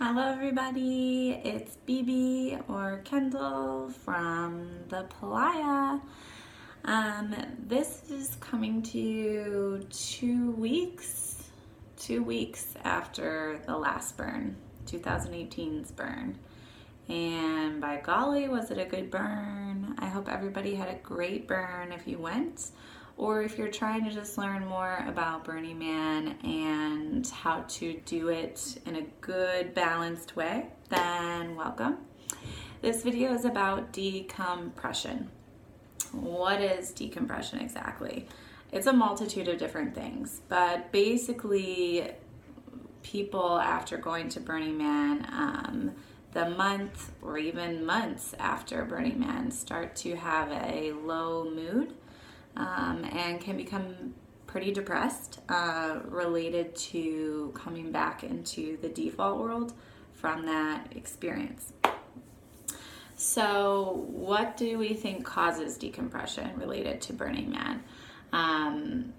Hello everybody, it's BB or Kendall from the Playa. This is coming to you 2 weeks after the last burn, 2018's burn. And by golly, was it a good burn? I hope everybody had a great burn if you went, or if you're trying to just learn more about Burning Man and how to do it in a good, balanced way, then welcome. This video is about decompression. What is decompression exactly? It's a multitude of different things, but basically people after going to Burning Man, the month or even months after Burning Man start to have a low mood and can become pretty depressed related to coming back into the default world from that experience. So what do we think causes decompression related to Burning Man?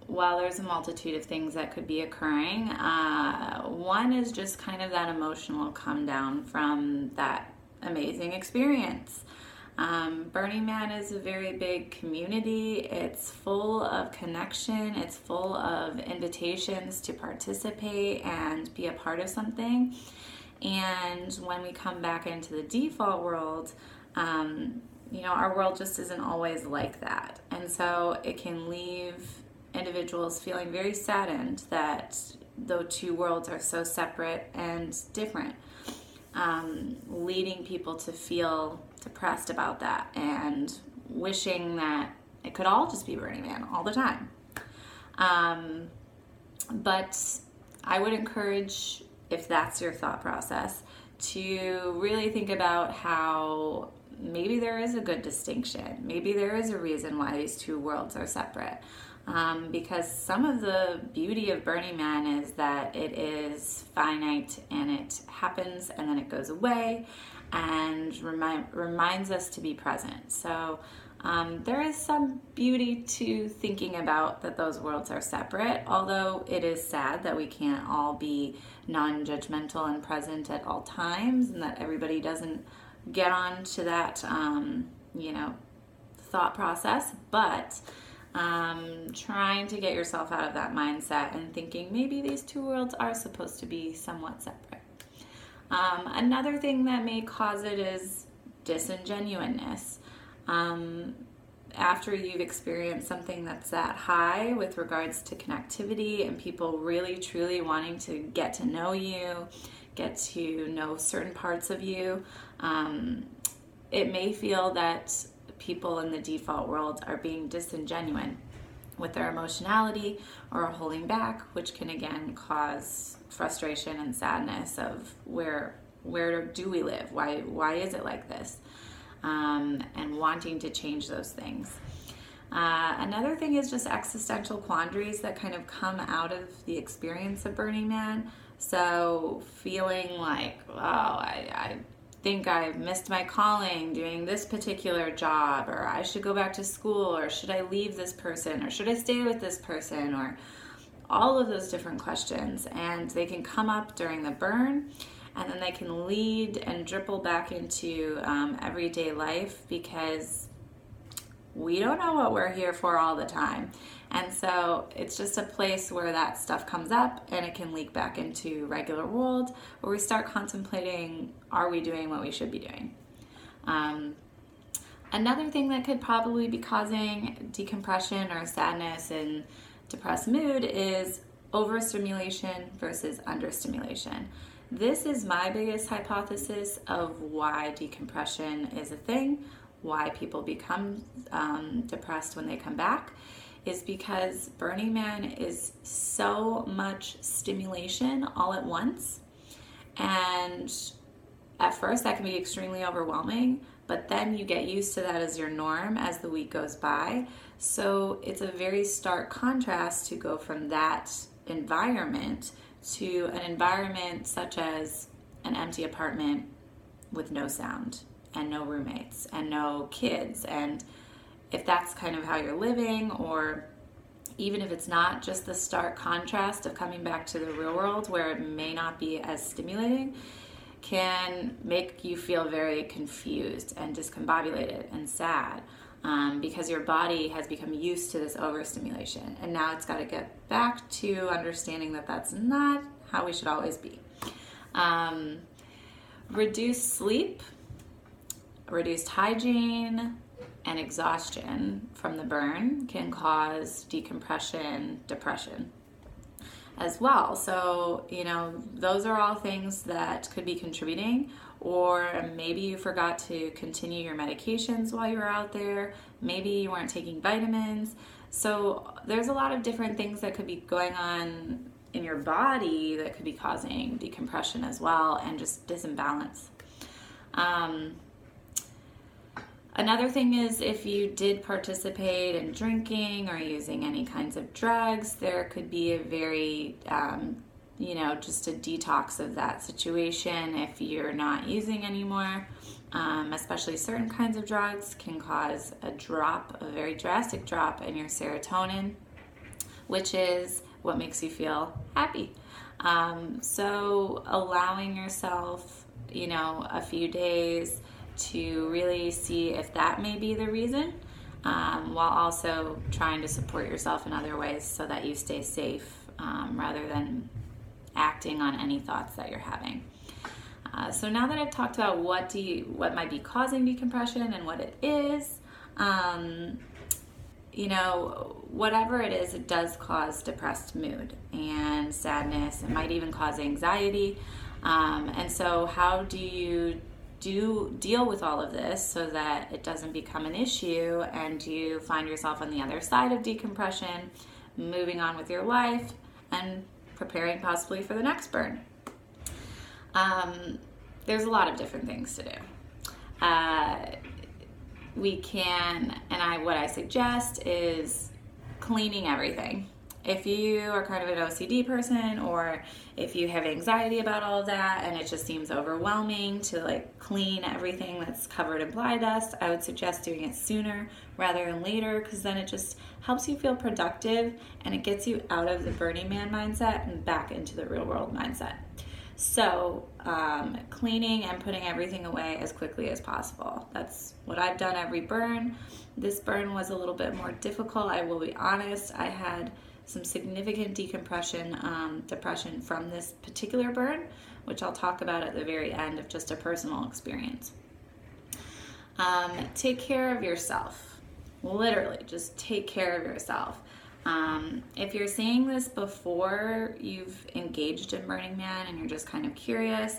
Well, there's a multitude of things that could be occurring. One is just kind of that emotional come down from that amazing experience. Burning Man is a very big community. It's full of connection. It's full of invitations to participate and be a part of something. And when we come back into the default world, our world just isn't always like that. And so it can leave individuals feeling very saddened that the two worlds are so separate and different, leading people to feel depressed about that and wishing that it could all just be Burning Man all the time. But I would encourage, if that's your thought process, to really think about how maybe there is a good distinction. Maybe there is a reason why these two worlds are separate. Because some of the beauty of Burning Man is that it is finite and it happens and then it goes away and reminds us to be present. So there is some beauty to thinking about that those worlds are separate, although it is sad that we can't all be non-judgmental and present at all times, and that everybody doesn't get on to that thought process. But trying to get yourself out of that mindset and thinking maybe these two worlds are supposed to be somewhat separate. Another thing that may cause it is disingenuousness. After you've experienced something that's that high with regards to connectivity and people really truly wanting to get to know you, get to know certain parts of you, it may feel that people in the default world are being disingenuous with their emotionality or holding back, which can again cause frustration and sadness of where do we live? Why is it like this? And wanting to change those things. Another thing is just existential quandaries that kind of come out of the experience of Burning Man. So feeling like, I think I missed my calling doing this particular job, or I should go back to school, or should I leave this person, or should I stay with this person, or all of those different questions. And they can come up during the burn, and then they can lead and dribble back into everyday life, because we don't know what we're here for all the time. And so it's just a place where that stuff comes up and it can leak back into regular world, where we start contemplating, are we doing what we should be doing? Another thing that could probably be causing decompression or sadness and depressed mood is overstimulation versus understimulation. This is my biggest hypothesis of why decompression is a thing, why people become depressed when they come back, is because Burning Man is so much stimulation all at once. And at first that can be extremely overwhelming, but then you get used to that as your norm as the week goes by. So it's a very stark contrast to go from that environment to an environment such as an empty apartment with no sound and no roommates and no kids. And if that's kind of how you're living, or even if it's not just the stark contrast of coming back to the real world where it may not be as stimulating, can make you feel very confused and discombobulated and sad, because your body has become used to this overstimulation, and now it's got to get back to understanding that that's not how we should always be. Reduced sleep, reduced hygiene, and exhaustion from the burn can cause decompression, depression as well. So, those are all things that could be contributing, or maybe you forgot to continue your medications while you were out there. Maybe you weren't taking vitamins. So there's a lot of different things that could be going on in your body that could be causing decompression as well, and just disimbalance. Another thing is, if you did participate in drinking or using any kinds of drugs, there could be a very, just a detox of that situation. If you're not using anymore, especially certain kinds of drugs can cause a very drastic drop in your serotonin, which is what makes you feel happy. So allowing yourself, a few days to really see if that may be the reason, while also trying to support yourself in other ways so that you stay safe, rather than acting on any thoughts that you're having. So now that I've talked about what might be causing decompression and what it is, whatever it is, it does cause depressed mood and sadness. It might even cause anxiety. And so how do you deal with all of this so that it doesn't become an issue and you find yourself on the other side of decompression, moving on with your life and preparing possibly for the next burn? There's a lot of different things to do. What I suggest is cleaning everything. If you are kind of an OCD person, or if you have anxiety about all of that and it just seems overwhelming to clean everything that's covered in fly dust, I would suggest doing it sooner rather than later, because then it just helps you feel productive and it gets you out of the Burning Man mindset and back into the real world mindset. So cleaning and putting everything away as quickly as possible. That's what I've done every burn. This burn was a little bit more difficult, I will be honest. I had some significant decompression, depression from this particular burn, which I'll talk about at the very end of just a personal experience. Take care of yourself. Literally, just take care of yourself. If you're seeing this before you've engaged in Burning Man and you're just kind of curious,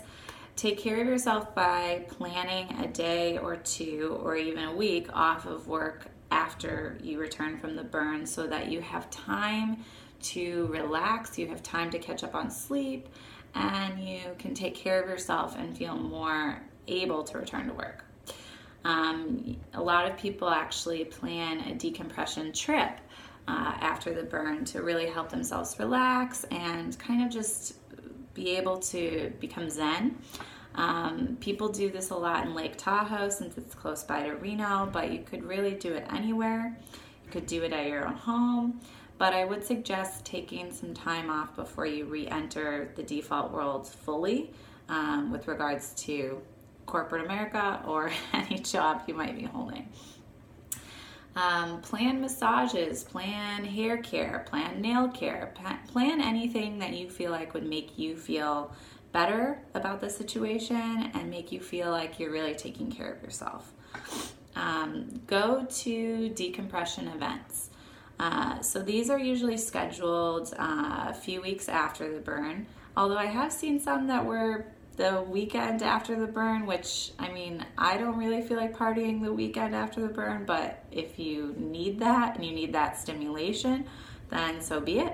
take care of yourself by planning a day or two or even a week off of work after you return from the burn, so that you have time to relax, you have time to catch up on sleep, and you can take care of yourself and feel more able to return to work. A lot of people actually plan a decompression trip after the burn to really help themselves relax and kind of just be able to become zen. People do this a lot in Lake Tahoe since it's close by to Reno, but you could really do it anywhere. You could do it at your own home, but I would suggest taking some time off before you re-enter the default world fully, with regards to corporate America or any job you might be holding. Plan massages, plan hair care, plan nail care, plan anything that you feel like would make you feel better about the situation and make you feel like you're really taking care of yourself. Go to decompression events. So these are usually scheduled a few weeks after the burn, although I have seen some that were the weekend after the burn, which, I don't really feel like partying the weekend after the burn, but if you need that and you need that stimulation, then so be it.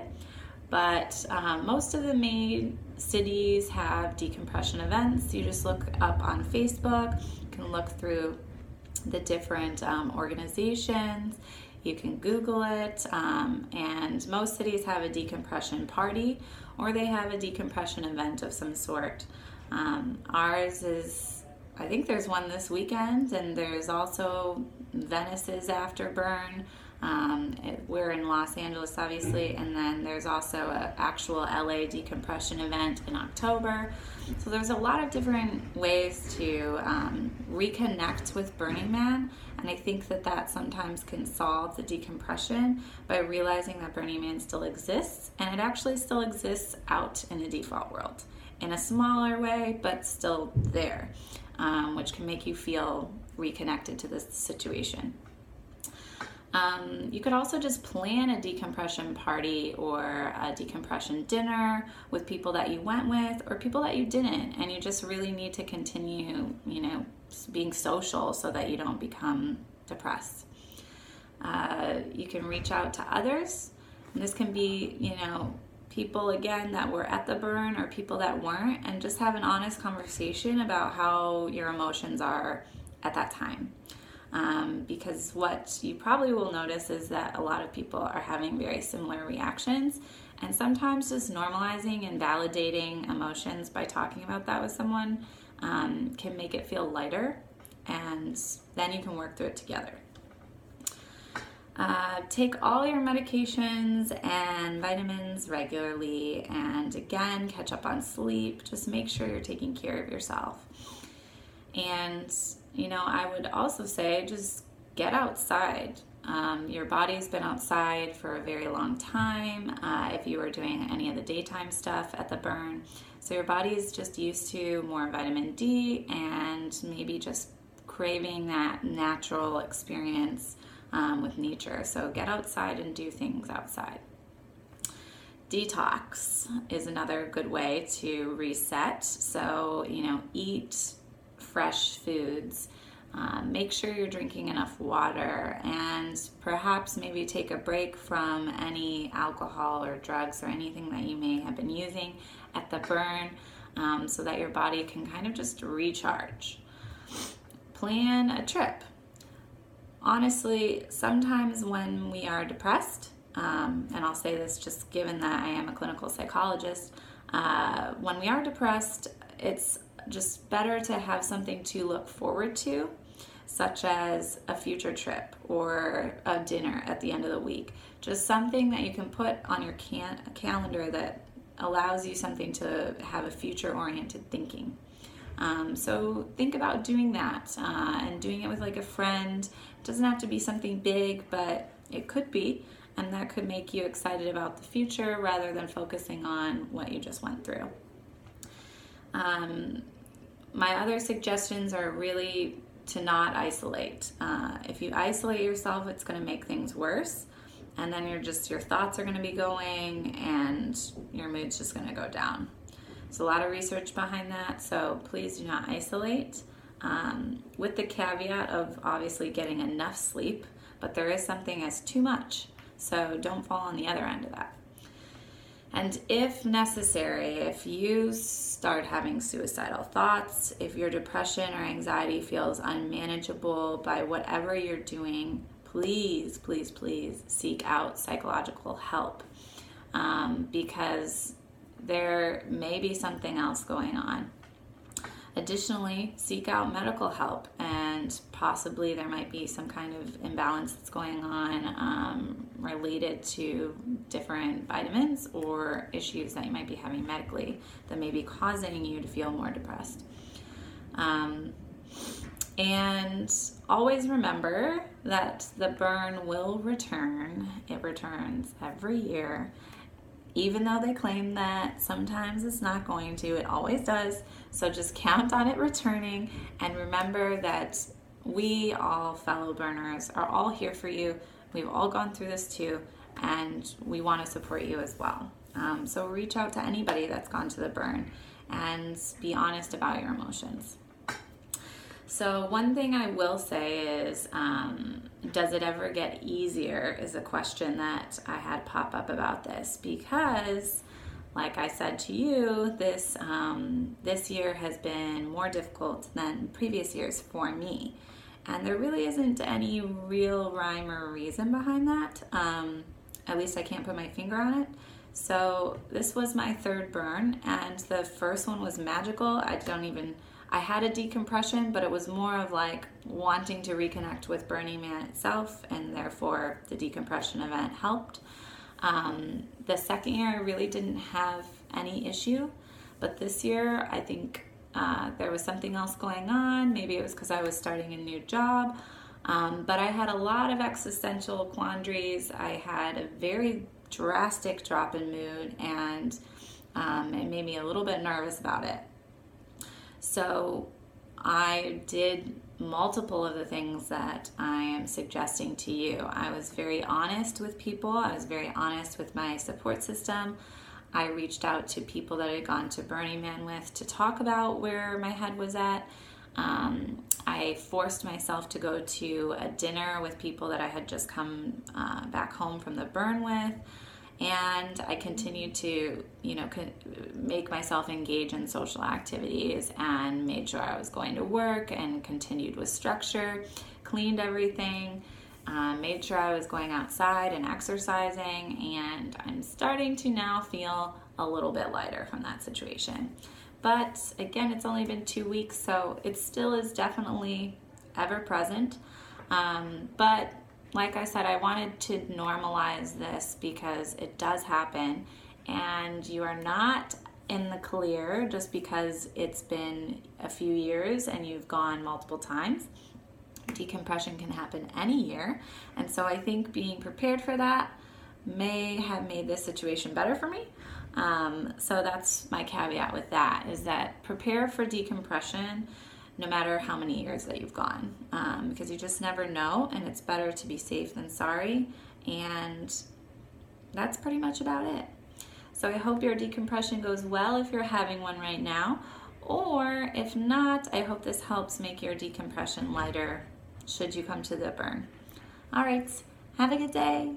But most of the main cities have decompression events. You just look up on Facebook, you can look through the different organizations, you can Google it, and most cities have a decompression party or they have a decompression event of some sort. Ours is, I think there's one this weekend, and there's also Venice's after burn. We're in Los Angeles, obviously, and then there's also an actual LA Decompression event in October. So there's a lot of different ways to reconnect with Burning Man, and I think that sometimes can solve the decompression by realizing that Burning Man still exists, and it actually still exists out in the default world in a smaller way, but still there, which can make you feel reconnected to this situation. You could also just plan a decompression party or a decompression dinner with people that you went with or people that you didn't, and you just really need to continue, being social so that you don't become depressed. You can reach out to others, and this can be, people again that were at the burn or people that weren't, and just have an honest conversation about how your emotions are at that time. Because what you probably will notice is that a lot of people are having very similar reactions, and sometimes just normalizing and validating emotions by talking about that with someone can make it feel lighter, and then you can work through it together. Take all your medications and vitamins regularly, and again, catch up on sleep. Just make sure you're taking care of yourself. And I would also say just get outside. Your body's been outside for a very long time if you were doing any of the daytime stuff at the burn. So your body is just used to more vitamin D and maybe just craving that natural experience with nature. So get outside and do things outside. Detox is another good way to reset. So, eat fresh foods. Make sure you're drinking enough water, and perhaps maybe take a break from any alcohol or drugs or anything that you may have been using at the burn, so that your body can kind of just recharge. Plan a trip. Honestly, sometimes when we are depressed, and I'll say this just given that I am a clinical psychologist, when we are depressed, it's just better to have something to look forward to, such as a future trip or a dinner at the end of the week. Just something that you can put on your calendar that allows you something to have a future-oriented thinking. So think about doing that and doing it with like a friend. It doesn't have to be something big, but it could be, and that could make you excited about the future rather than focusing on what you just went through. My other suggestions are really to not isolate. If you isolate yourself, it's going to make things worse, and then your thoughts are going to be going, and your mood's just going to go down. There's a lot of research behind that, so please do not isolate, with the caveat of obviously getting enough sleep, but there is something as too much, so don't fall on the other end of that. And if necessary, if you start having suicidal thoughts, if your depression or anxiety feels unmanageable by whatever you're doing, please, please, please seek out psychological help, because there may be something else going on. Additionally, seek out medical help, and possibly there might be some kind of imbalance that's going on related to different vitamins or issues that you might be having medically that may be causing you to feel more depressed. And always remember that the burn will return. It returns every year. Even though they claim that sometimes it's not going to, it always does. So just count on it returning, and remember that we all fellow burners are all here for you. We've all gone through this too, and we want to support you as well. So reach out to anybody that's gone to the burn and be honest about your emotions. So one thing I will say is, does it ever get easier is a question that I had pop up about this, because like I said to you, this year has been more difficult than previous years for me. And there really isn't any real rhyme or reason behind that. At least I can't put my finger on it. So this was my third burn, and the first one was magical. I had a decompression, but it was more of like wanting to reconnect with Burning Man itself, and therefore the decompression event helped. The second year I really didn't have any issue, but this year I think there was something else going on. Maybe it was because I was starting a new job, but I had a lot of existential quandaries. I had a very drastic drop in mood, and it made me a little bit nervous about it. So I did multiple of the things that I am suggesting to you. I was very honest with people. I was very honest with my support system. I reached out to people that I had gone to Burning Man with to talk about where my head was at. I forced myself to go to a dinner with people that I had just come back home from the burn with. And I continued to, make myself engage in social activities and made sure I was going to work and continued with structure, cleaned everything, made sure I was going outside and exercising, and I'm starting to now feel a little bit lighter from that situation. But again, it's only been 2 weeks, so it still is definitely ever present. But like I said, I wanted to normalize this because it does happen, and you are not in the clear just because it's been a few years and you've gone multiple times. Decompression can happen any year, and so I think being prepared for that may have made this situation better for me. So that's my caveat with that, is that prepare for decompression no matter how many years that you've gone, because you just never know, and it's better to be safe than sorry. And that's pretty much about it. So I hope your decompression goes well if you're having one right now, or if not, I hope this helps make your decompression lighter should you come to the burn. All right, have a good day.